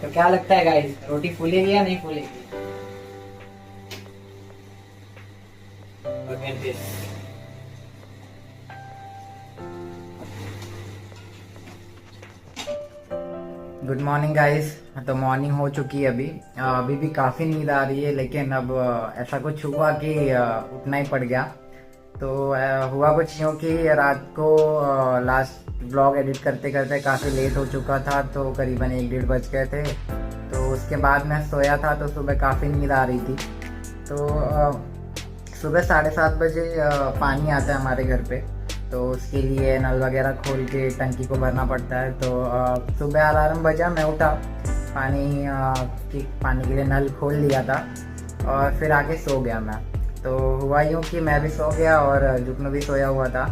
तो क्या लगता है गाइस, रोटी फूलेगी या नहीं फूलेगी? Good morning guys. तो मॉर्निंग हो चुकी है अभी भी काफ़ी नींद आ रही है, लेकिन अब ऐसा कुछ हुआ कि उठना ही पड़ गया। तो हुआ कुछ यूँ कि रात को लास्ट ब्लॉग एडिट करते करते काफ़ी लेट हो चुका था, तो करीबन 1-1:30 बज गए थे। तो उसके बाद मैं सोया था, तो सुबह काफ़ी नींद आ रही थी। तो सुबह 7:30 बजे पानी आता है हमारे घर पे, तो उसके लिए नल वगैरह खोल के टंकी को भरना पड़ता है। तो सुबह अलार्म बजा, मैं उठा, पानी के लिए नल खोल लिया था और फिर आके सो गया मैं। तो हुआ यूँ कि मैं भी सो गया और जुगनू भी सोया हुआ था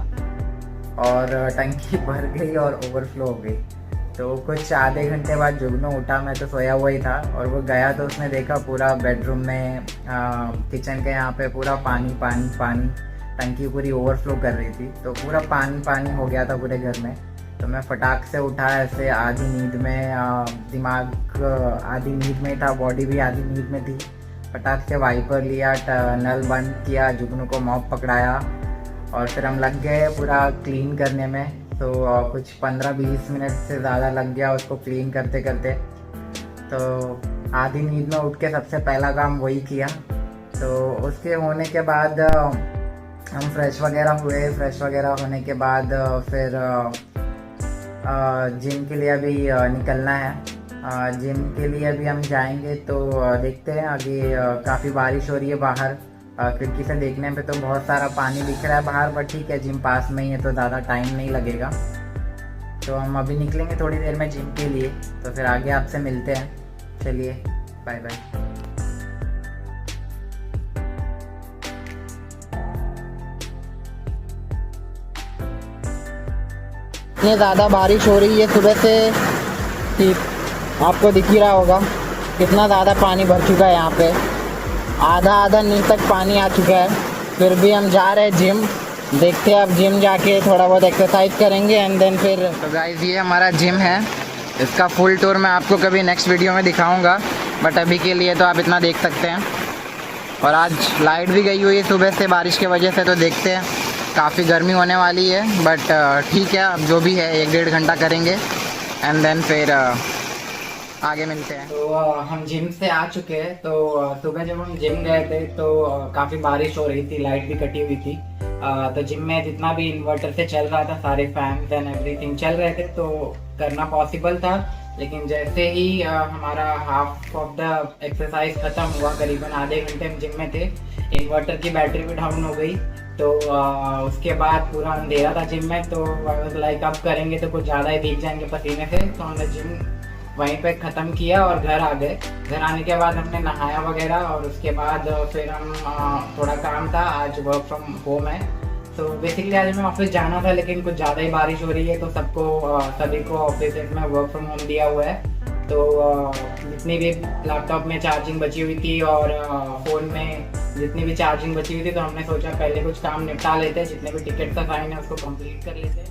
और टंकी भर गई और ओवरफ्लो हो गई। तो कुछ आधे घंटे बाद जुगनू उठा, मैं तो सोया हुआ ही था, और वो गया तो उसने देखा पूरा बेडरूम में किचन के यहाँ पे पूरा पानी पानी पानी, टंकी पूरी ओवरफ्लो कर रही थी, तो पूरा पानी पानी हो गया था पूरे घर में। तो मैं फटाक से उठा, ऐसे आधी नींद में, दिमाग आधी नींद में था, बॉडी भी आधी नींद में थी। फटाक से वाइपर लिया, नल बंद किया, जुगनू को मॉप पकड़ाया और फिर हम लग गए पूरा क्लीन करने में। तो कुछ 15-20 मिनट से ज़्यादा लग गया उसको क्लीन करते करते। तो आधी नींद में उठ के सबसे पहला काम वही किया। तो उसके होने के बाद हम फ्रेश वगैरह हुए। फ्रेश वगैरह होने के बाद फिर जिम के लिए अभी निकलना है। जिम के लिए अभी हम जाएंगे, तो देखते हैं। आगे काफ़ी बारिश हो रही है बाहर, खिड़की से देखने पे तो बहुत सारा पानी दिख रहा है बाहर, बट ठीक है, जिम पास में ही है तो ज़्यादा टाइम नहीं लगेगा। तो हम अभी निकलेंगे थोड़ी देर में जिम के लिए, तो फिर आगे आपसे मिलते हैं। चलिए, बाय बाय। इतनी ज़्यादा बारिश हो रही है सुबह से कि आपको दिख ही रहा होगा कितना ज़्यादा पानी भर चुका है यहाँ पे। आधा नी तक पानी आ चुका है। फिर भी हम जा रहे हैं जिम। देखते हैं, अब जिम जाके थोड़ा बहुत एक्सरसाइज करेंगे एंड देन फिर। तो गाइस, ये हमारा जिम है। इसका फुल टूर मैं आपको कभी नेक्स्ट वीडियो में दिखाऊंगा, बट अभी के लिए तो आप इतना देख सकते हैं। और आज लाइट भी गई हुई है सुबह से बारिश की वजह से, तो देखते हैं, काफ़ी गर्मी होने वाली है, बट ठीक है, अब जो भी है 1-1.5 घंटा करेंगे एंड देन फिर आगे मिलते हैं। तो हम जिम से आ चुके हैं। तो सुबह जब हम जिम गए थे तो काफ़ी बारिश हो रही थी, लाइट भी कटी हुई थी। तो जिम में जितना भी इन्वर्टर से चल रहा था, सारे फैंस एंड एवरीथिंग चल रहे थे, तो करना पॉसिबल था। लेकिन जैसे ही हमारा हाफ ऑफ द एक्सरसाइज ख़त्म हुआ, करीबन आधे घंटे हम जिम में थे, इन्वर्टर की बैटरी भी डाउन हो गई। तो उसके बाद पूरा अंधेरा था जिम में। तो लाइक अब करेंगे तो कुछ ज़्यादा ही भीग जाएंगे पसीने से, तो हमने जिम वहीं पे ख़त्म किया और घर आ गए। घर आने के बाद हमने नहाया वगैरह, और उसके बाद फिर हम थोड़ा काम था, आज वर्क फ्रॉम होम है। तो बेसिकली आज हमें ऑफिस जाना था, लेकिन कुछ ज़्यादा ही बारिश हो रही है, तो सभी को ऑफिस में वर्क फ्रॉम होम दिया हुआ है। तो जितनी भी लैपटॉप में चार्जिंग बची हुई थी और फ़ोन में जितनी भी चार्जिंग बची हुई थी, तो हमने सोचा पहले कुछ काम निपटा लेते, जितने भी टिकट का साइन है उसको कंप्लीट कर लेते।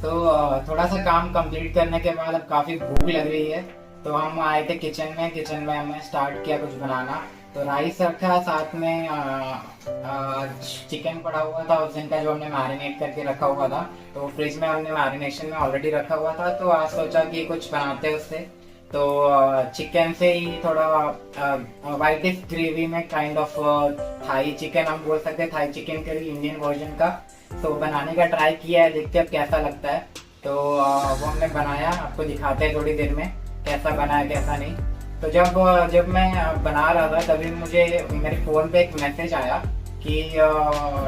तो थोड़ा सा काम कंप्लीट करने के बाद अब काफ़ी भूख लग रही है, तो हम आए थे किचन में हमने स्टार्ट किया कुछ बनाना। तो राइस रखा, साथ में चिकन पड़ा हुआ था उस दिन का, जो हमने मैरिनेट करके रखा हुआ था। तो फ्रिज में हमने मैरिनेशन में ऑलरेडी रखा हुआ था, तो आज सोचा कि कुछ बनाते हैं उससे। तो चिकन से ही थोड़ा वाइटिश ग्रेवी में काइंड ऑफ थाई चिकन, हम बोल सकते हैं Thai chicken curry, Indian version का। तो बनाने का ट्राई किया है, देखते हैं अब कैसा लगता है। तो वो हमने बनाया, आपको दिखाते हैं थोड़ी देर में कैसा बना है कैसा नहीं। तो जब मैं बना रहा था, तभी मुझे मेरे फ़ोन पे एक मैसेज आया कि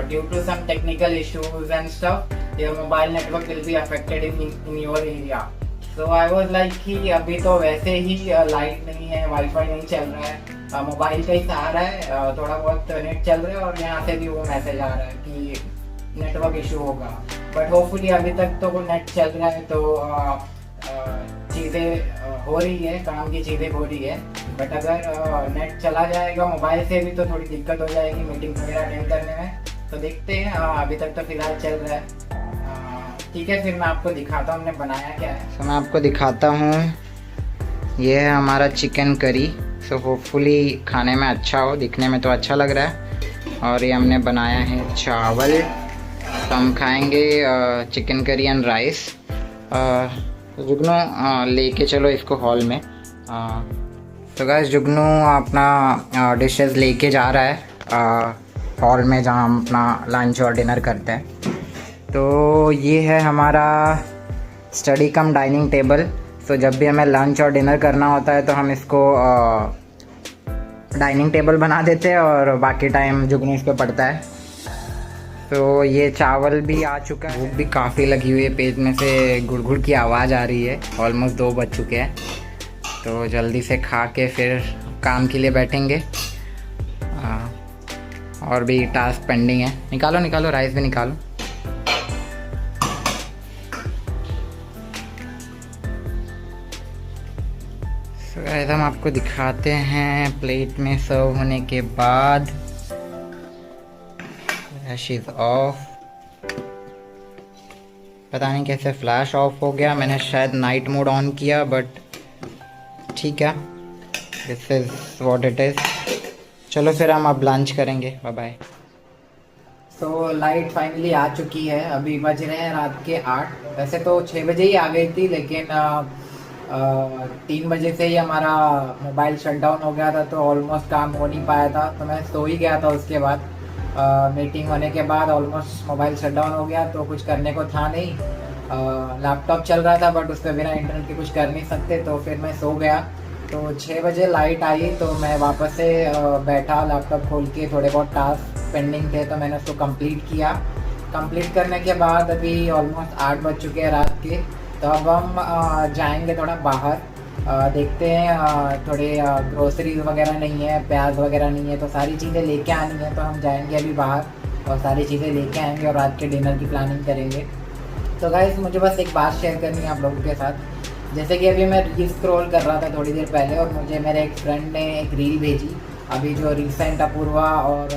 due to some technical issues and stuff, your mobile network will be affected in your area. So I was like कि अभी तो वैसे ही लाइट नहीं है, वाईफाई नहीं चल रहा है, मोबाइल का ही सहारा है, थोड़ा बहुत नेट चल रहा है, और यहाँ से भी वो मैसेज आ रहा है कि नेटवर्क इशू होगा। बट होपफुली अभी तक तो वो नेट चल रहा है, तो चीज़ें हो रही है, काम की चीज़ें हो रही है। बट अगर नेट चला जाएगा मोबाइल से भी तो थोड़ी दिक्कत हो जाएगी मीटिंग वगैरह अटेंड करने में। तो देखते हैं, अभी तक तो फिलहाल चल रहा है। ठीक है, फिर मैं आपको दिखाता हूँ हमने बनाया क्या है। तो मैं आपको दिखाता हूँ, ये है हमारा चिकन करी। सो होपफुली खाने में अच्छा हो, दिखने में तो अच्छा लग रहा है। और ये हमने बनाया है चावल, तो हम खाएंगे चिकन करी एंड राइस। जुगनू लेके चलो इसको हॉल में। तो गाइस जुगनू अपना डिशेस लेके जा रहा है हॉल में, जहाँ हम अपना लंच और डिनर करते हैं। तो ये है हमारा स्टडी कम डाइनिंग टेबल। तो जब भी हमें लंच और डिनर करना होता है तो हम इसको डाइनिंग टेबल बना देते हैं और बाकी टाइम जुगनू इस पर पड़ता है। तो ये चावल भी आ चुका है, भूख भी काफ़ी लगी हुई है, पेट में से गुड़गुड़ की आवाज़ आ रही है। ऑलमोस्ट 2 बज चुके हैं, तो जल्दी से खा के फिर काम के लिए बैठेंगे। और भी टास्क पेंडिंग है। निकालो निकालो, राइस भी निकालो। तो गाइस हम आपको दिखाते हैं प्लेट में सर्व होने के बाद। Flash is off. पता नहीं कैसे फ्लैश ऑफ हो गया, मैंने शायद नाइट मोड ऑन किया, बट ठीक है, this is what it is. चलो फिर हम अब लंच करेंगे। Bye bye. तो लाइट फाइनली आ चुकी है, अभी बज रहे हैं रात के 8। वैसे तो 6 बजे ही आ गई थी, लेकिन 3 बजे से ही हमारा मोबाइल शट डाउन हो गया था, तो ऑलमोस्ट काम हो नहीं पाया था। तो मैं सो ही गया था। उसके बाद मीटिंग होने के बाद ऑलमोस्ट मोबाइल शट डाउन हो गया, तो कुछ करने को था नहीं। लैपटॉप चल रहा था, बट उस पर बिना इंटरनेट के कुछ कर नहीं सकते, तो फिर मैं सो गया। तो 6 बजे लाइट आई, तो मैं वापस से बैठा, लैपटॉप खोल के थोड़े बहुत टास्क पेंडिंग थे तो मैंने उसको कंप्लीट किया। कंप्लीट करने के बाद अभी ऑलमोस्ट 8 बज चुके हैं रात के। तो अब हम जाएंगे थोड़ा बाहर, देखते हैं। थोड़े ग्रोसरीज वगैरह नहीं है, प्याज वगैरह नहीं है, तो सारी चीज़ें लेके आनी है। तो हम जाएंगे अभी बाहर और सारी चीज़ें लेके आएंगे और रात के डिनर की प्लानिंग करेंगे। तो गाइस मुझे बस एक बात शेयर करनी है आप लोगों के साथ। जैसे कि अभी मैं रील स्क्रॉल कर रहा था थोड़ी देर पहले, और मुझे मेरे एक फ्रेंड ने एक रील भेजी, अभी जो रिसेंट अपूर्वा और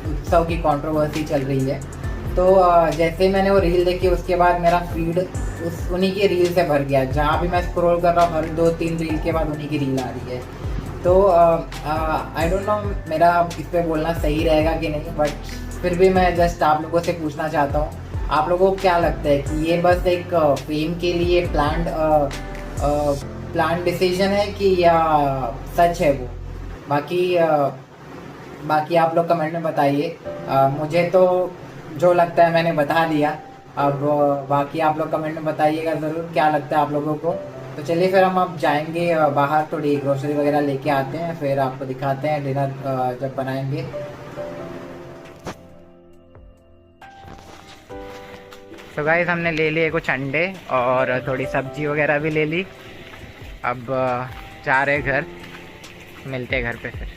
उत्सव की कंट्रोवर्सी चल रही है। तो जैसे ही मैंने वो रील देखी, उसके बाद मेरा फीड उन्हीं की रील से भर गया। जहाँ भी मैं स्क्रॉल कर रहा हूँ, हर 2-3 रील के बाद उन्हीं की रील आ रही है। तो आई डोंट नो मेरा इस पर बोलना सही रहेगा कि नहीं, बट फिर भी मैं जस्ट आप लोगों से पूछना चाहता हूँ, आप लोगों को क्या लगता है कि ये बस एक फेम के लिए प्लान डिसीजन है कि या सच है वो? बाकी आप लोग कमेंट में बताइए। मुझे तो जो लगता है मैंने बता दिया। अब बाकी आप लोग कमेंट में बताइएगा ज़रूर क्या लगता है आप लोगों को। तो चलिए फिर हम अब जाएंगे बाहर, थोड़ी ग्रोसरी वगैरह लेके आते हैं, फिर आपको दिखाते हैं डिनर जब बनाएंगे। तो गाइस हमने ले लिए कुछ अंडे और थोड़ी सब्जी वगैरह भी ले ली। अब जा रहे घर, मिलते हैं घर पे फिर।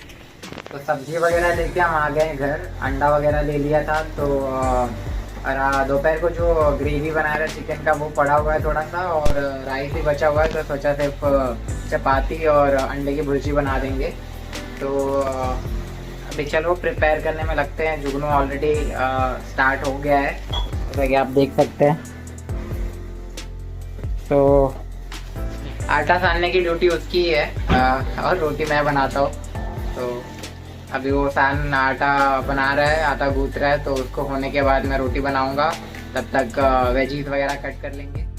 तो सब्जी वगैरह लेके हम आ गए घर, अंडा वगैरह ले लिया था। तो दोपहर को जो ग्रेवी बनाया था चिकन का वो पड़ा हुआ है थोड़ा सा, और राइस भी बचा हुआ है, तो सोचा सिर्फ चपाती और अंडे की भुर्जी बना देंगे। तो अभी चलो प्रिपेयर करने में लगते हैं। जुगनू ऑलरेडी स्टार्ट हो गया है, जैसा कि आप देख सकते हैं। तो आटा सानने की ड्यूटी उसकी है और रोटी मैं बनाता हूँ। तो अभी वो आटा बना रहा है, आटा गूंथ रहा है, तो उसको होने के बाद मैं रोटी बनाऊंगा। तब तक वेजीज वगैरह कट कर लेंगे।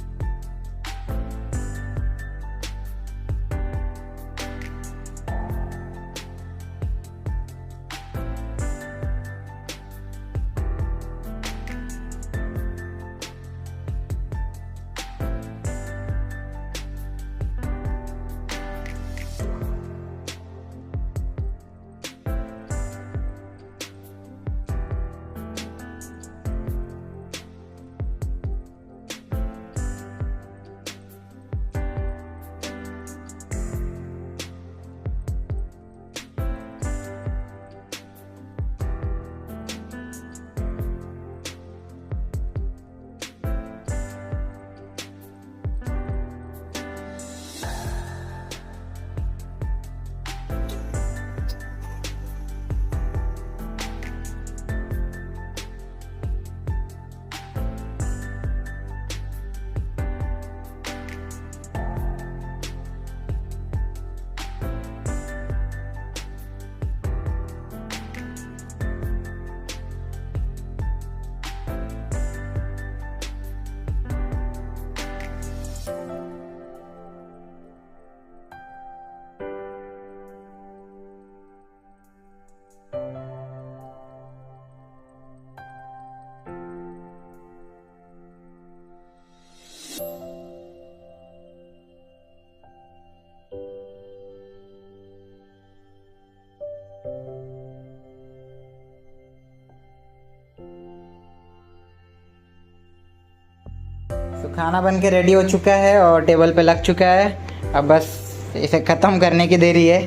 खाना बन के रेडी हो चुका है और टेबल पे लग चुका है। अब बस इसे ख़त्म करने की देरी है।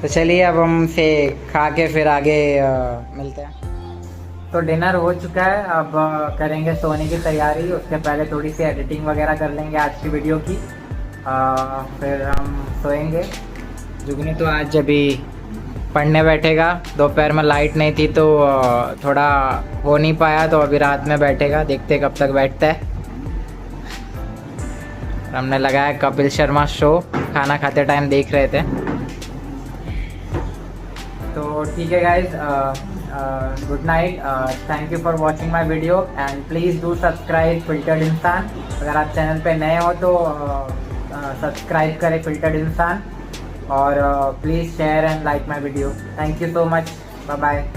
तो चलिए अब हम इसे खा के फिर आगे मिलते हैं। तो डिनर हो चुका है, अब करेंगे सोने की तैयारी। उसके पहले थोड़ी सी एडिटिंग वगैरह कर लेंगे आज की वीडियो की, फिर हम सोएंगे। जुगनी तो आज अभी पढ़ने बैठेगा। दोपहर में लाइट नहीं थी तो थोड़ा हो नहीं पाया, तो अभी रात में बैठेगा, देखते कब तक बैठता है। हमने लगाया कपिल शर्मा शो, खाना खाते टाइम देख रहे थे। तो ठीक है guys, good night, thank you for watching my video and please do subscribe filtered इंसान। अगर आप चैनल पे नए हो तो सब्सक्राइब करें फिल्टर्ड इंसान, और please share and like my video. Thank you so much, bye bye.